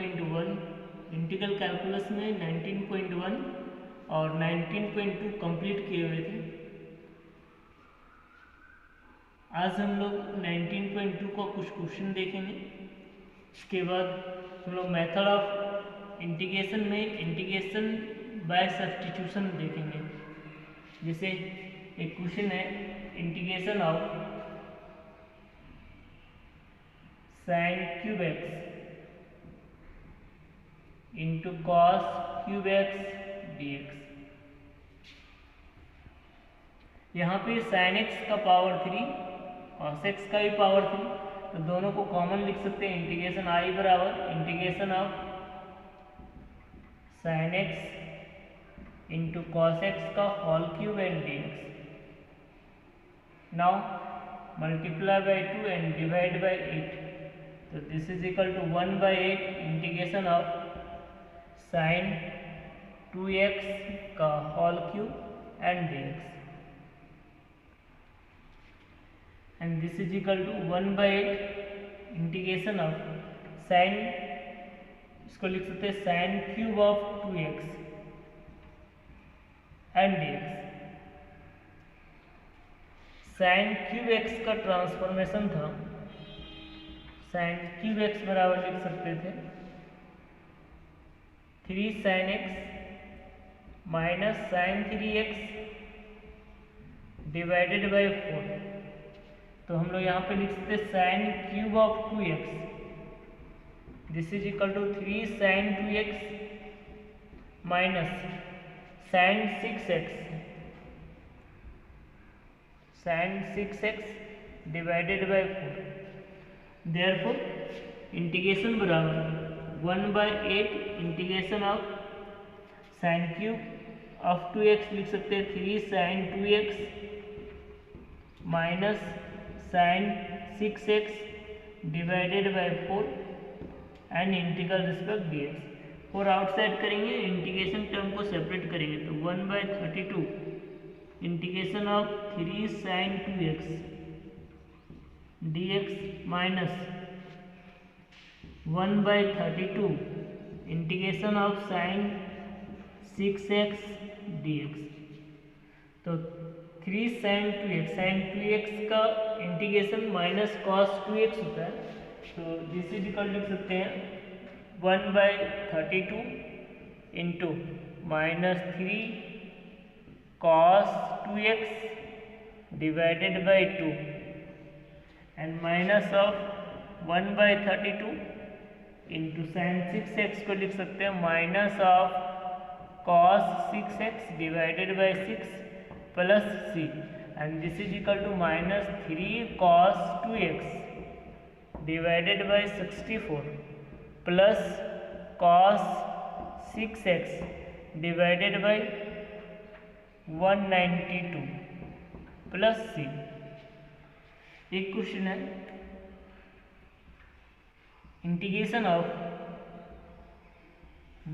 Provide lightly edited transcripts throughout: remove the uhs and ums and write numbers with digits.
19.1, integral calculus में 19.1 और 19.2 complete किए हुए थे। आज हम लोग 19.2 का कुछ क्वेश्चन देखेंगे। इसके बाद हम लोग मेथड ऑफ इंटीग्रेशन में इंटीग्रेशन बाय सब्स्टिट्यूशन देखेंगे। जैसे एक क्वेश्चन है, integration of sin cube x into cos cube x dx। यहाँ पे sin x का पावर 3, cos x का भी पावर 3, तो दोनों को कॉमन लिख सकते हैं। इंटीग्रेशन आई बराबर integration of sin x into cos X का whole cube and dx। Now multiply by 2 and divide by 8, तो this is equal to 1/8 integration of sin 2x का whole cube and dx, and this is equal to 1/8 integration of sin, इसको लिख सकते हैं sin cube of 2x and dx। sin cube x का transformation था, sin cube x बराबर लिख सकते थे 3 sin x minus sin 3x divided by 4। तो हम लोग यहाँ पे लिख सकते sin cube of 2x, this is equal to 3 sin 2x minus sin 6x divided by 4। Therefore integration बराबर 1/8 integration of sin cube of 2x लिख सकते हैं 3 sin 2x minus sin 6x divided by 4 and integral respect dx। 4 outside करेंगे, integration term को separate करेंगे, तो 1/32 integration of 3 sin 2x dx minus 1/32 integration of sin 6x dx। तो 3 sin 2x का integration minus cos 2x होता है, तो this is equal लिख सकते हैं 1/32 into minus 3 cos 2x divided by 2 and minus of 1/32 into sin 6x को लिख सकते हैं minus of cos 6x divided by 6 plus c, and this is equal to minus 3 cos 2x divided by 64 plus cos 6x divided by 192 plus c। एक question है, integration of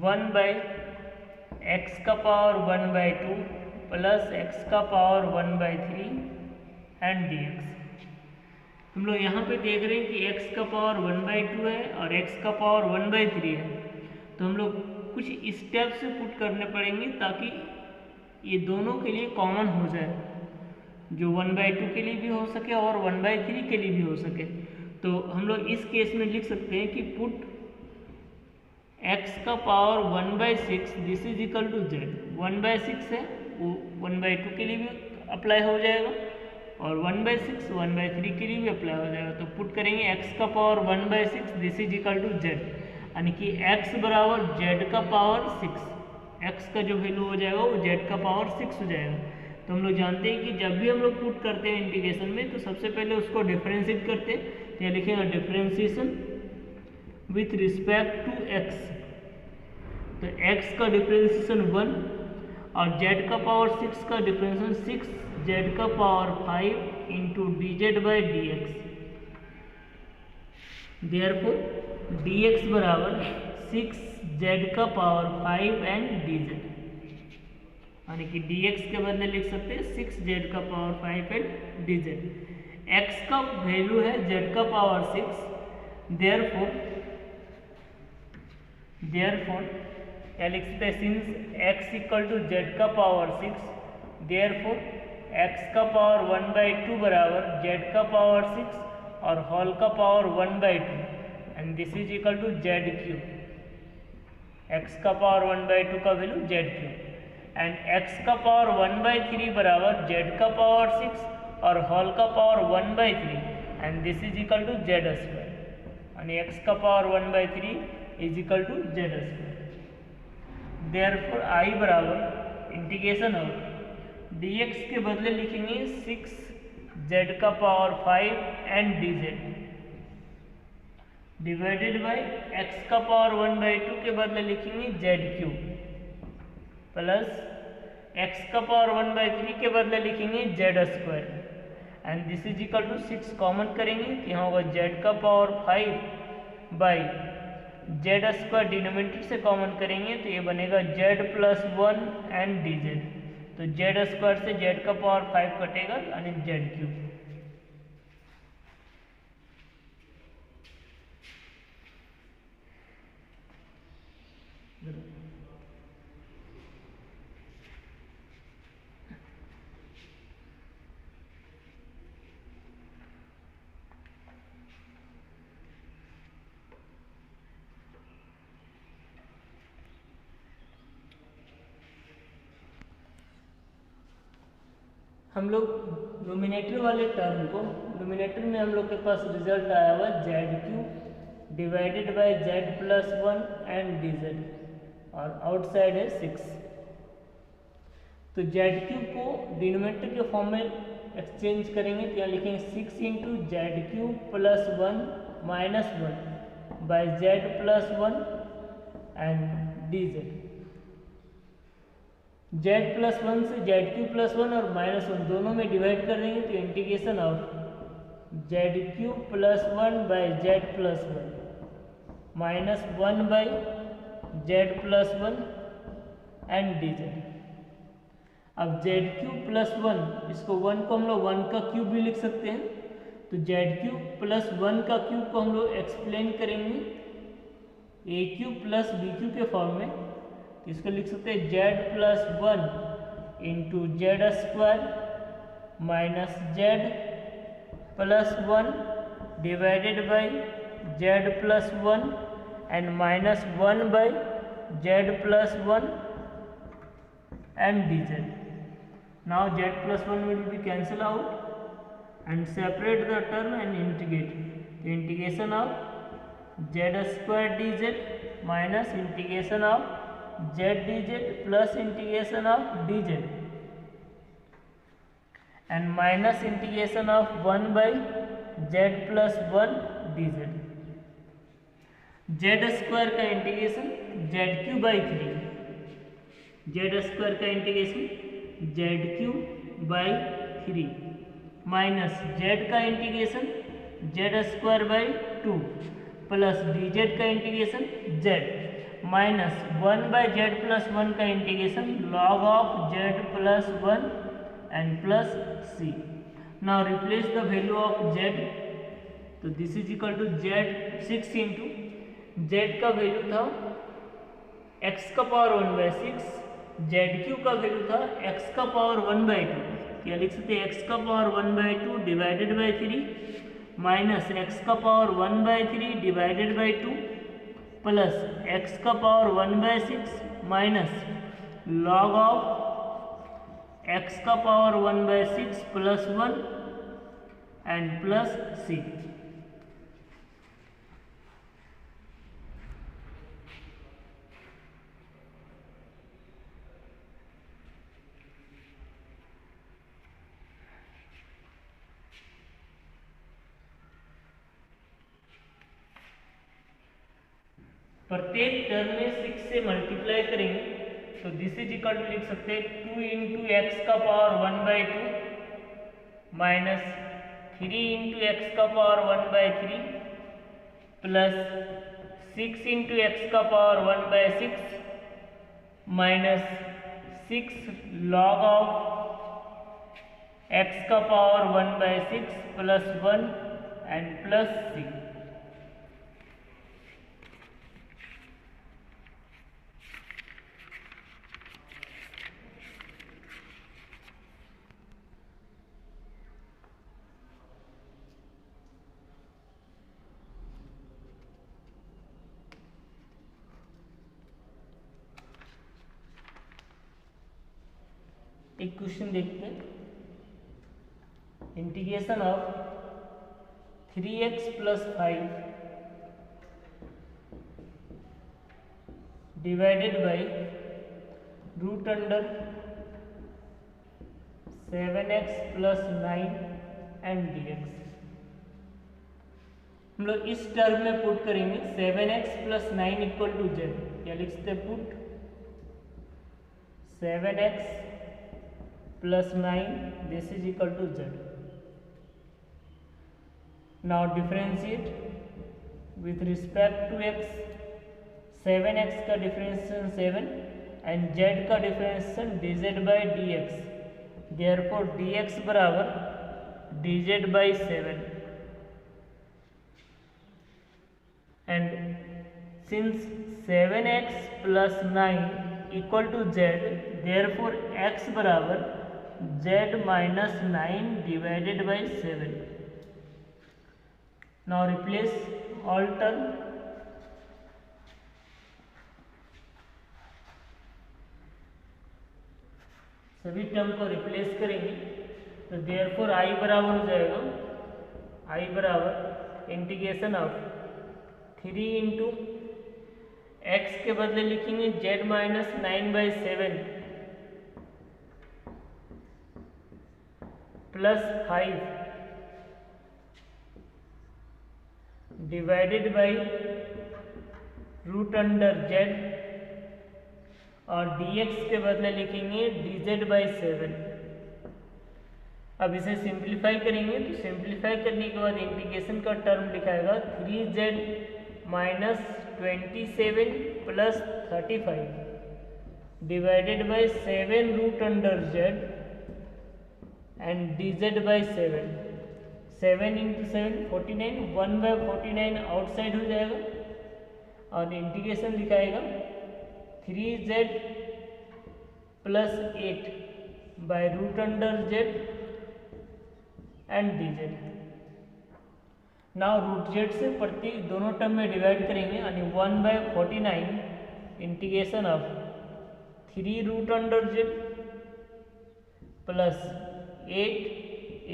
1/x का power 1/2 plus x का power 1/3 and dx। हम लोग यहाँ पे देख रहे हैं कि x का पावर 1/2 है और x का पावर 1/3 है, तो हम लोग कुछ स्टेप्स पुट करने पड़ेंगे ताकि ये दोनों के लिए कॉमन हो जाए, जो 1/2 के लिए भी हो सके और 1/3 के लिए भी हो सके। तो हम लोग इस केस में लिख सकते हैं कि पुट x का power 1/6 this is equal to z। 1/6 है वो 1/2 के लिए भी अप्लाई हो जाएगा और 1/6 1/3 के लिए भी अप्लाई हो जाएगा। तो पुट करेंगे x का power 1/6 this is equal to z, यानी कि x बराबर z का पावर 6, x का जो वैल्यू हो जाएगा वो z का पावर 6 हो जाएगा। तो हम लोग जानते हैं कि जब भी हम लोग पुट करते हैं इंटीग्रेशन में, तो सबसे पहले उसको डिफरेंशिएट करते हैं, तो यहाँ लिखेंगे differentiation with respect to x। तो x का डिफरेंशिएशन 1 और z का पावर 6 का डिफरेंशिएशन 6 z का power 5 into dz by dx। Therefore dx बराबर 6 z का पावर 5 एंड dz, यानी कि dx के बदले लिख सकते हैं 6 z का पावर 5 एंड dz। x का वैल्यू है z का पावर 6, देयरफॉर देयरफॉर क्या लिख सकते हैं, since x equal to z का पावर 6, देयरफॉर x का पावर 1/2 बराबर z का पावर 6 और होल का power 1/2 and this is equal to z cube. x का पावर 1/2 का value z cube and x का पावर 1/3 बराबर z का पावर 6 और होल का power 1/3 and this is equal to z square यानी x का power 1/3 is equal to z square. Therefore I बराबर इंटीग्रेशन ऑफ dx के बदले लिखेंगे 6z का power 5 and dz divided by x का पावर 1/2 के बदले लिखेंगे z क्यूब प्लस x का पावर 1/3 के बदले लिखेंगे z square and this is equal to 6 common करेंगे तो यहाँ होगा z का power 5 by Z square denominator से कॉमन करेंगे तो ये बनेगा z प्लस 1 एंड dz। तो जेड स्क्वायर से z का पावर 5 कटेगा यानी z क्यूब। हम लोग नोमिनेटर वाले टर्म को, नोमिनेटर में हम लोग के पास रिजल्ट आया हुआ Z cube divided by Z plus 1 and dz और आउटसाइड है 6। तो जेड क्यूब को डिनोमिनेटर के फॉर्म में एक्सचेंज करेंगे तो यहाँ लिखेंगे 6 into Z cube plus 1 minus 1 bye Z plus 1 and dz। z plus 1 से जेड क्यूब प्लस 1 और माइनस 1 दोनों में डिवाइड कर देंगे तो integration of Z cube plus 1 by Z plus 1 minus 1 by Z plus 1 and dz। अब Z cube plus 1 इसको 1 को हम लोग 1 का क्यूब भी लिख सकते हैं तो जेड क्यूब प्लस 1 का क्यूब को हम लोग एक्सप्लेन करेंगे ए क्यूब प्लस बी क्यूब के फॉर्म में। इसको लिख सकते हैं Z plus 1 into Z square minus Z plus 1 divided by Z plus 1 and minus 1 by Z plus 1 and dz। Now Z plus 1 will be cancel out and separate the term and integrate. The integration of z square dz minus integration of z dz plus integration of dz and minus integration of 1 by z plus 1 dz। z square का integration z cube by 3, z square का integration z cube by 3 minus z का integration z square by 2 plus dz का integration z minus 1 by Z plus 1 का integration log of Z plus 1 and plus C. Now replace the value of Z तो this is equal to Z 6 into Z का value था X का power 1/6, Z cube का value था X का power 1/2। क्या लिख सकते हैं एक्स का power 1/2 divided by 3 minus X का power 1/3 divided by 2 plus x का power 1/6 minus log of x का power 1/6 plus 1 and plus c। प्रत्येक टर्म में 6 से मल्टीप्लाई करेंगे तो दिस इज इक्वल टू लिख सकते हैं 2 इंटू एक्स का पावर 1/2 माइनस 3 इंटू एक्स का पावर 1/3 प्लस 6 इंटू एक्स का power 1/6 minus 6 log of X का power 1/6 plus 1 and plus c। एक क्वेश्चन देखते हैं। Integration of 3x + 5 divided by √7x + 9 and dx। हम लोग इस टर्म में पुट करेंगे 7x + 9 = z। क्या लिखते हैं? Put 7x + 9 this is equal to z। Now differentiate with respect to x। 7x का डिफरेंशिएशन 7 एंड z का डिफरेंशिएशन dz/dx। देयरफॉर dx बराबर dz/7 and since 7x + 9 equal to z, therefore x बराबर z - 9 divided by 7। now replace all term। सभी term को replace करेंगे तो therefore I बराबर हो जाएगा, I बराबर इंटीग्रेशन ऑफ 3 इंटू एक्स के बदले लिखेंगे z - 9/7 plus 5 divided by √z और dx के बदले लिखेंगे dz/7। अब इसे सिंप्लीफाई करेंगे तो सिंप्लीफाई करने के बाद इंटीग्रेशन का टर्म लिखाएगा 3z - 27 + 35 divided by 7 √z and dz/7। 7 × 7 49, 1/49 outside हो जाएगा और इंटीग्रेशन लिखाएगा 3z + 8 by √z and dz। Now √z से प्रति दोनों टर्म में डिवाइड करेंगे यानी 1/49 integration of 3√z plus 8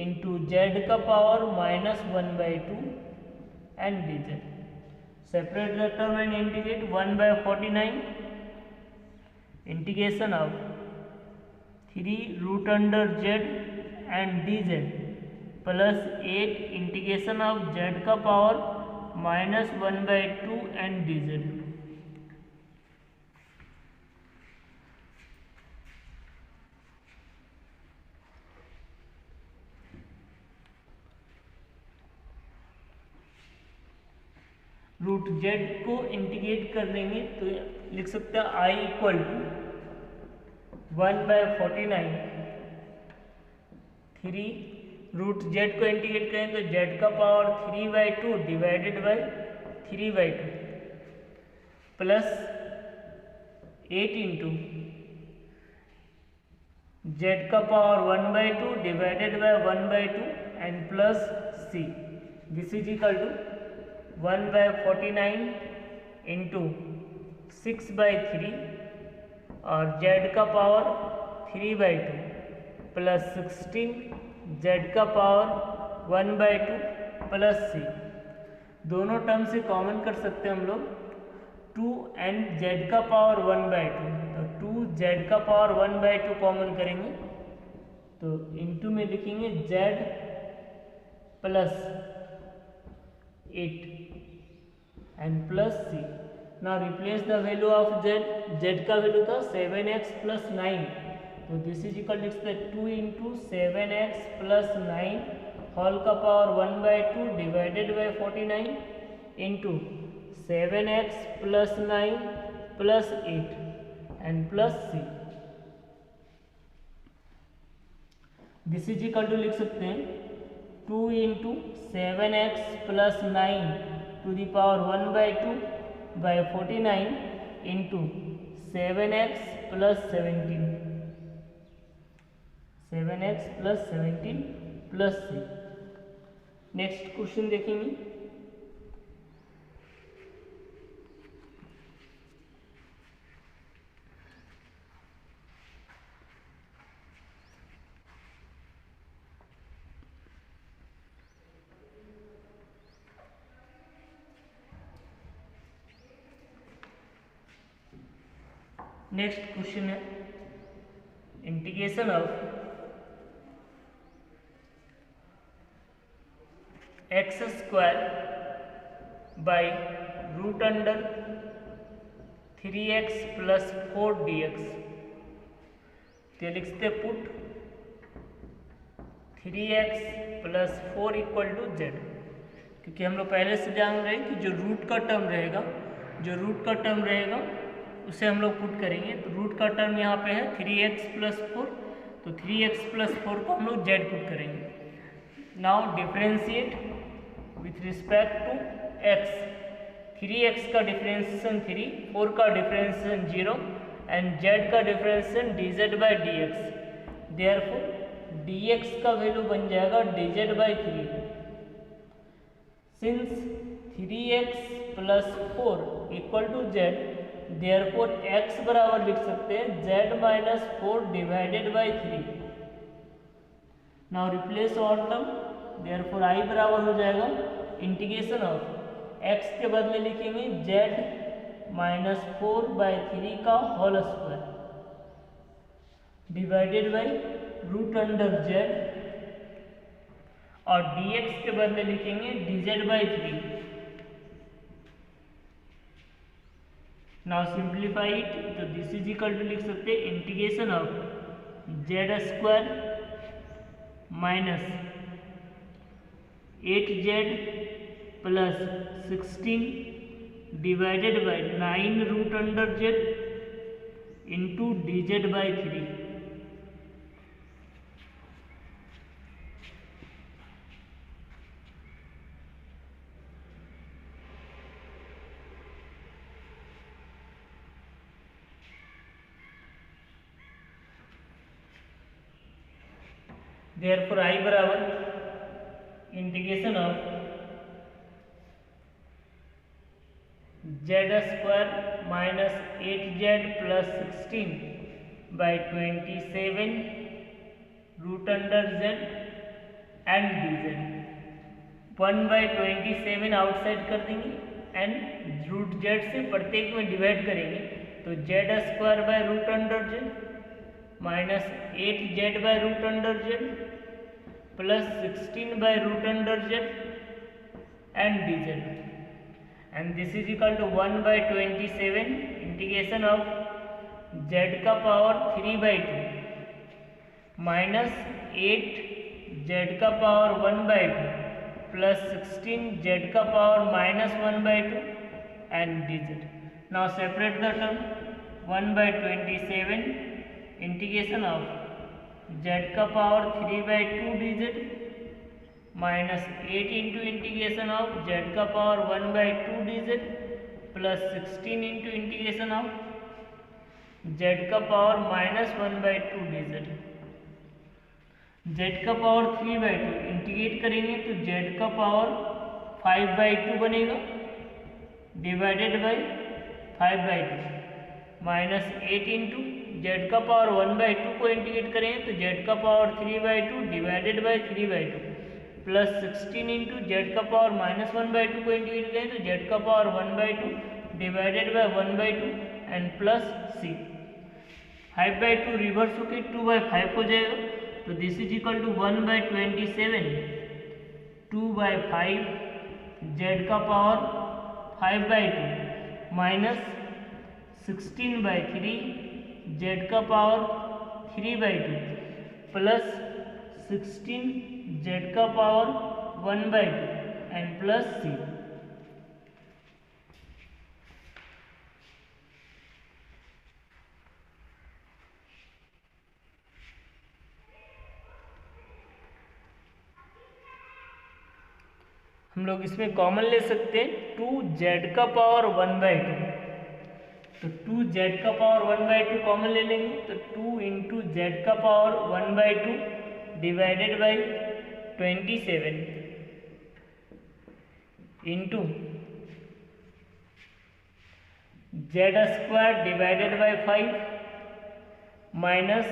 into z का power -1/2 and dz। Separate the term and integrate 1/49 integration of 3√z and dz plus 8 integration of z का power -1/2 and dz। √z को integrate कर देंगे तो लिख सकते हैं I = 1/49 3 √z को इंटीग्रेट करें तो z का power 3/2 divided by 3/2 plus 8 into z का power 1/2 divided by 1/2 and plus c। This is equal to 1/49 into 6/3 और z का पावर 3/2 प्लस 16 z का पावर 1/2 प्लस c। दोनों टर्म से कॉमन कर सकते हैं हम लोग 2 एंड z का पावर 1/2 तो 2z का पावर 1/2 कॉमन करेंगे तो इनटू में लिखेंगे z plus 8 and plus c। Now replace the value of z। z का वैल्यू था 7x + 9 तो this is equal to 2 into 7x + 9 whole का power 1/2 divided by 49 into 7x + 9 + 8 and plus c। This is equal to लिख सकते हैं 2 into 7x + 9 to the power 1/2 by 49 into 7x + 17 plus c। Next question देखेंगे। Next question है integration of x square by root under 3x plus 4 dx। तो लिखते put 3x plus 4 equal to z, क्योंकि हम लोग पहले से जान रहे हैं कि जो रूट का टर्म रहेगा उसे हम लोग पुट करेंगे। तो रूट का टर्म यहाँ पे है 3x प्लस 4, तो 3x प्लस 4 को हम लोग जेड पुट करेंगे। Now differentiate with respect to x। 3x का डिफरेंशिएशन 3, 4 का डिफरेंशिएशन 0 एंड z का differentiation dz by dx। Therefore dx का वैल्यू बन जाएगा dz by 3। Since 3x plus 4 equal to z, therefore x बराबर लिख सकते हैं z minus 4 divided by 3। Now replace all term, therefore I बराबर हो जाएगा इंटीग्रेशन ऑफ x के बदले लिखेंगे z माइनस 4 बाई 3 का whole square divided by root under z, और dx के बदले लिखेंगे dz by 3। Now simplify it, तो दिस इज इक्वल टू लिख सकते हैं integration of z square minus 8z plus 16 divided by 9 root under z into dz by 3। Therefore I बराबर integration of z square minus 8z plus 16 by 27 root under z and dz। 1 by 27 outside कर देंगे and root z से प्रत्येक में divide करेंगे, तो z square by root under z minus 8z by root under z plus 16 by root under z and dz, and this is equal to 1 by 27 integration of z का power 3 by 2 minus 8z का power 1 by 2 plus 16z का power minus 1 by 2 and dz। Now separate the term 1 by 27 integration of z का power 3 by 2 dz minus 8 into integration of z का power 1 by 2 dz plus 16 into integration of z का power minus 1 by 2 dz। z का power 3 by 2 integrate करेंगे तो z का power 5 by 2 बनेगा divided by 5 by 2 minus 8 into z का power 1 by 2 को integrate करें तो z का power 3 by 2 divided by 3 by 2 plus 16 into z का पावर माइनस 1 बाई 2 को इंटीग्रेट करें तो z का power 1 by 2 divided by 1 by 2 and plus c। 5 by 2 reverse होकर 2 बाई 5 हो जाएगा, तो this is equal to 1 by 27 2 by 5 z का power 5 by 2 minus 16 by 3 z का पावर 3 बाई 2 प्लस 16 z का power 1 by 2 and plus c। हम लोग इसमें कॉमन ले सकते हैं 2z का पावर 1 बाई 2, तो 2z का पावर 1 बाई 2 कॉमन ले लेंगे तो 2 इंटू z का power 1 by 2 divided by 27 into z square divided by 5 minus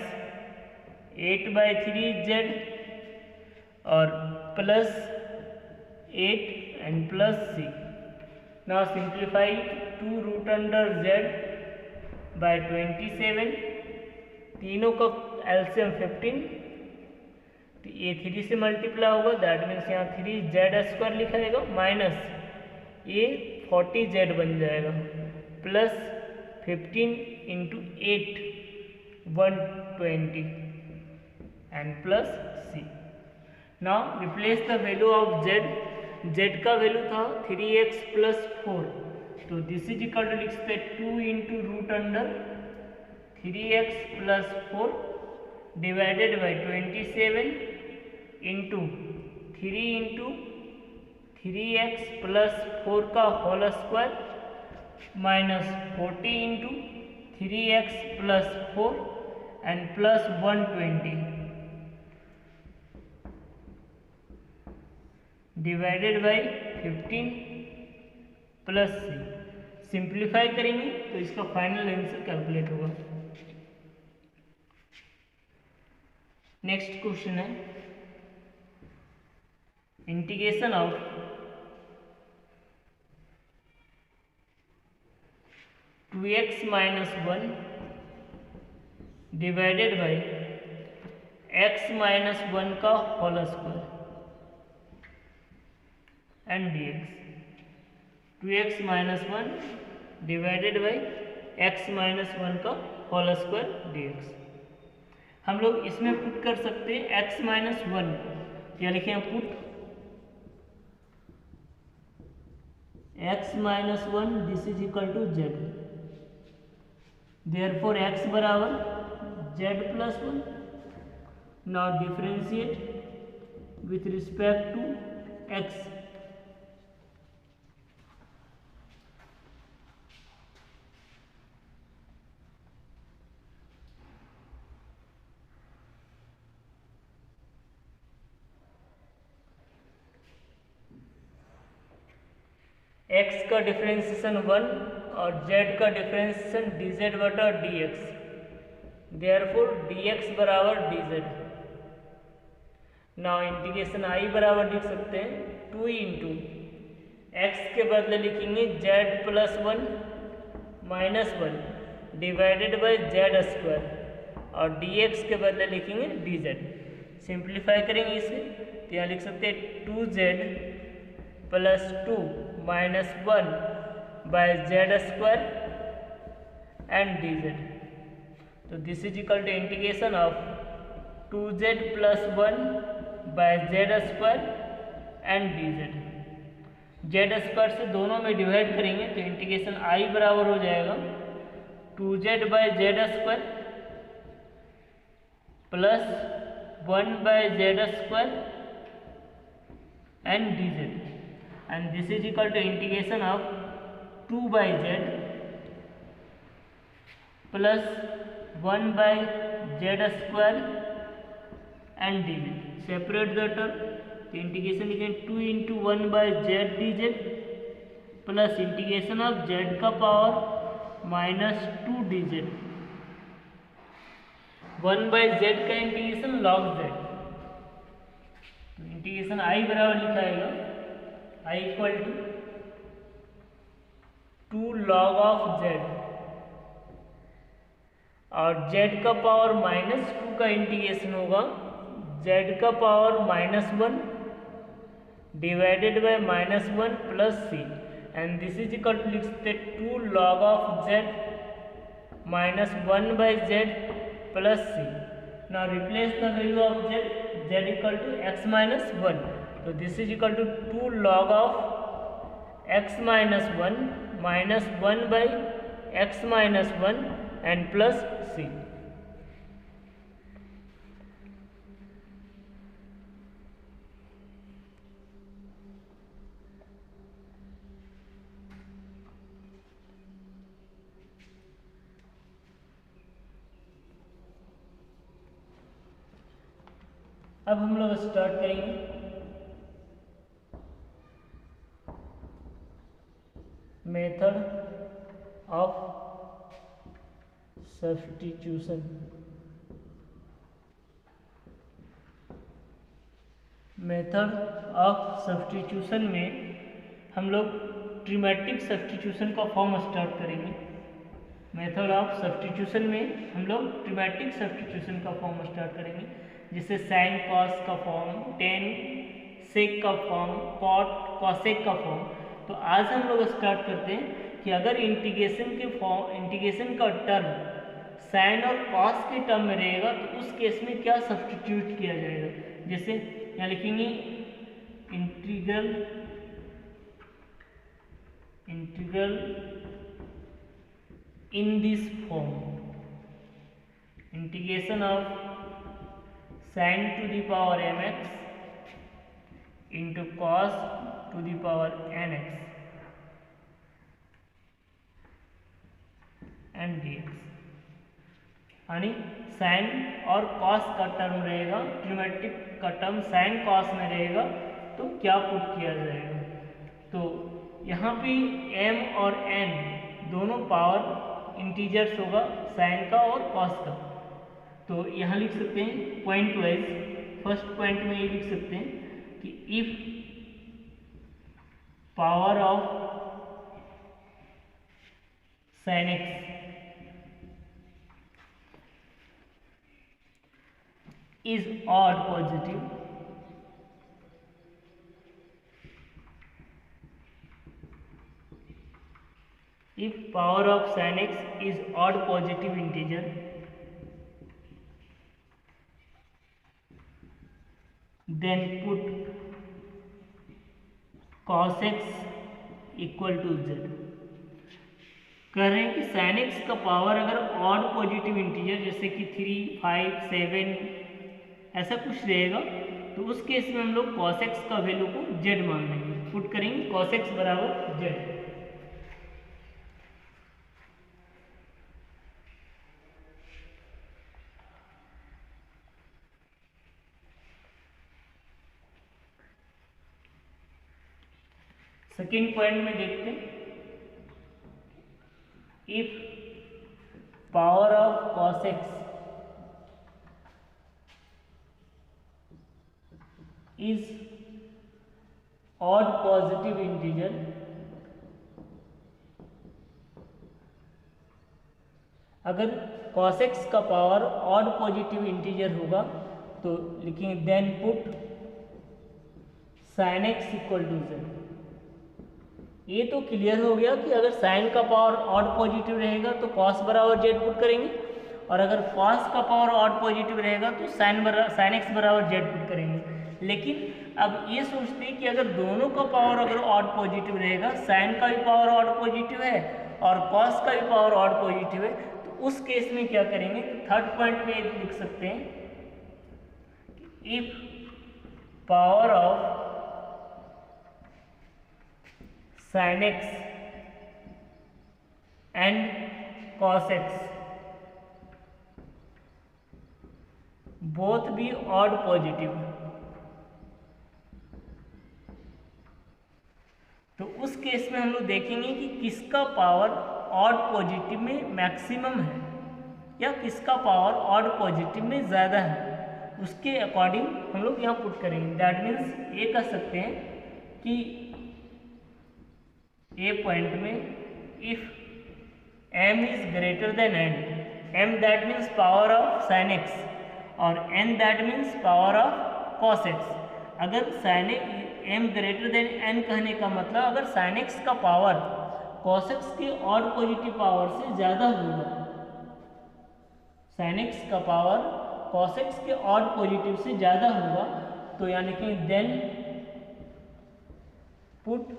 8 by 3z और plus 8 and plus c. Now simplify 2 root under z bye 27, तीनों का एलसीएम 15, तो ये 3 से मल्टीप्लाई होगा, दैट मीन्स यहाँ 3z² लिखाएगा, माइनस ये 40z बन जाएगा, plus 15 × 8 120 and plus c। Now replace the value of z का वैल्यू था 3x + 4, तो दिस इज इक्वल टू लिख सकते 2 × √3x + 4 डिवाइडेड बाई 27 × 3 × 3x + 4 का whole square minus 40 × 3x + 4 and plus 120 divided by 15 plus c। Simplify करेंगे तो इसका final answer calculate होगा। नेक्स्ट क्वेश्चन है integration of two x minus 1 divided by x minus 1 का whole square and dx, 2x minus 1 divided by x minus 1 का whole square dx। हम लोग इसमें पुट कर सकते हैं x माइनस 1, या लिखें put x minus 1 this is equal to z, therefore x बराबर z + 1। Now differentiate with respect to x, x का डिफरेंशिएशन 1 और z का डिफरेंशिएशन dz/dx, देयरफॉर dx बराबर dz। नाउ इंटीग्रेशन i बराबर लिख सकते हैं 2 × x के बदले लिखेंगे z + 1 minus 1 divided by z² और dx के बदले लिखेंगे dz। सिंप्लीफाई करेंगे इसे तो यहाँ लिख सकते हैं 2z + 2 minus 1 by z² and dz। तो this is equal to integration of 2z + 1 by z² and dz। z² से दोनों में डिवाइड करेंगे तो इंटीग्रेशन i बराबर हो जाएगा 2z by z² plus 1 by z² and dz, and this is equal to integration of 2 by z plus 1 by z² and dz। separate the term, तो integration लिखें 2 × 1 by z dz plus integration of z का power minus 2 dz, 1 by z का integration log z। तो integration i बराबर लिखाएगा i equal to 2 log of z, और z का power -2 का इंटीग्रेशन होगा z का power -1 divided by -1 plus c, and this is equal to लिख सकते 2 log of z minus 1 bye z plus c। Now replace the value of z, z equal to x minus 1, तो this is equal to 2 log of x minus 1 minus 1 by x minus 1 and plus c। अब हम लोग start करेंगे method of substitution. Method of substitution में हम लोग ट्रिमेटिक substitution का फॉर्म स्टार्ट करेंगे। मेथड ऑफ सब्स्टिट्यूशन में हम लोग ट्रिमेटिक सब्स्टिट्यूशन का फॉर्म स्टार्ट करेंगे, जिससे साइन कॉस का फॉर्म, टेन सेक का फॉर्म, कॉट कॉसेक का फॉर्म। तो आज हम लोग स्टार्ट करते हैं कि अगर इंटीग्रेशन का टर्म साइन और कॉस के टर्म में रहेगा तो उस केस में क्या सब्स्टिट्यूट किया जाएगा। जैसे यहाँ लिखेंगे integral in this form, integration of sin to the power mx into cos to the power nx and dx। यानी साइन और कॉस का टर्म रहेगा, ट्रिमेटिक का टर्म साइन कॉस में रहेगा, तो क्या पुट किया जाएगा। तो यहाँ पे m और n दोनों पावर इंटीजर्स होगा, साइन का और कॉस का। तो यहाँ लिख सकते हैं पॉइंट वाइज। फर्स्ट पॉइंट में ये लिख सकते हैं कि if power of sine x is odd positive, if power of sin x is odd positive integer, then put cos x equal to z। कह रहे हैं कि sin x का पावर अगर ऑड पॉजिटिव इंटीजर जैसे कि 3, 5, 7 ऐसा कुछ रहेगा, तो उस केस में हम लोग cos x का वैल्यू को z मान लेंगे, पुट करेंगे cos x बराबर z। सेकेंड पॉइंट में देखते हैं, if power of cos x is odd positive integer, अगर cos x का पावर ऑड पॉजिटिव इंटीजर होगा तो लिखेंगे then put sin x equal to z। ये तो क्लियर हो गया कि अगर साइन का पावर ऑड पॉजिटिव रहेगा तो cos बराबर z पुट करेंगे, और अगर cos का पावर ऑड पॉजिटिव रहेगा तो sin x बराबर z पुट करेंगे। लेकिन अब ये सोचते हैं कि अगर दोनों का पावर अगर ऑड पॉजिटिव रहेगा, साइन का भी पावर ऑड पॉजिटिव है और कॉस का भी पावर ऑड पॉजिटिव है, तो उस केस में क्या करेंगे। थर्ड पॉइंट में लिख सकते हैं if power of sine x and cos x both be odd positive, तो उस केस में हम लोग देखेंगे कि किसका पावर ऑड पॉजिटिव में मैक्सिमम है या किसका पावर ऑड पॉजिटिव में ज़्यादा है, उसके अकॉर्डिंग हम लोग यहाँ पुट करेंगे। दैट मीन्स ये कह सकते हैं कि ए पॉइंट में if m is greater than n, m that means power of sine x और n that means power of cos x। अगर sine m greater than n कहने का मतलब अगर साइन x का पावर कॉस x के odd positive power से ज़्यादा होगा, साइन x का पावर कॉस x के ऑड पॉजिटिव से ज़्यादा होगा, तो यानी कि then put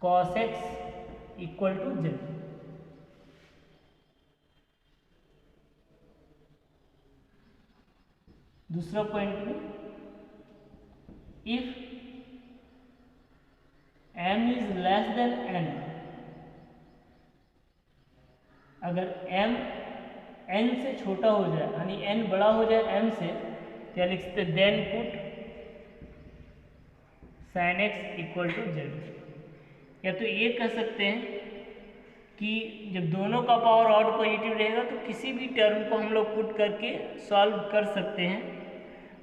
cos x equal to z। दूसरा पॉइंट में if m is less than n, अगर m n से छोटा हो जाए यानी n बड़ा हो जाए m से, क्या लिखते then put sin x equal to z। या तो ये कह सकते हैं कि जब दोनों का पावर ऑड पॉजिटिव रहेगा तो किसी भी टर्म को हम लोग पुट करके सॉल्व कर सकते हैं,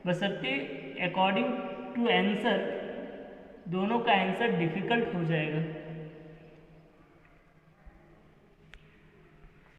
बशर्ते अकॉर्डिंग टू आंसर दोनों का आंसर डिफिकल्ट हो जाएगा।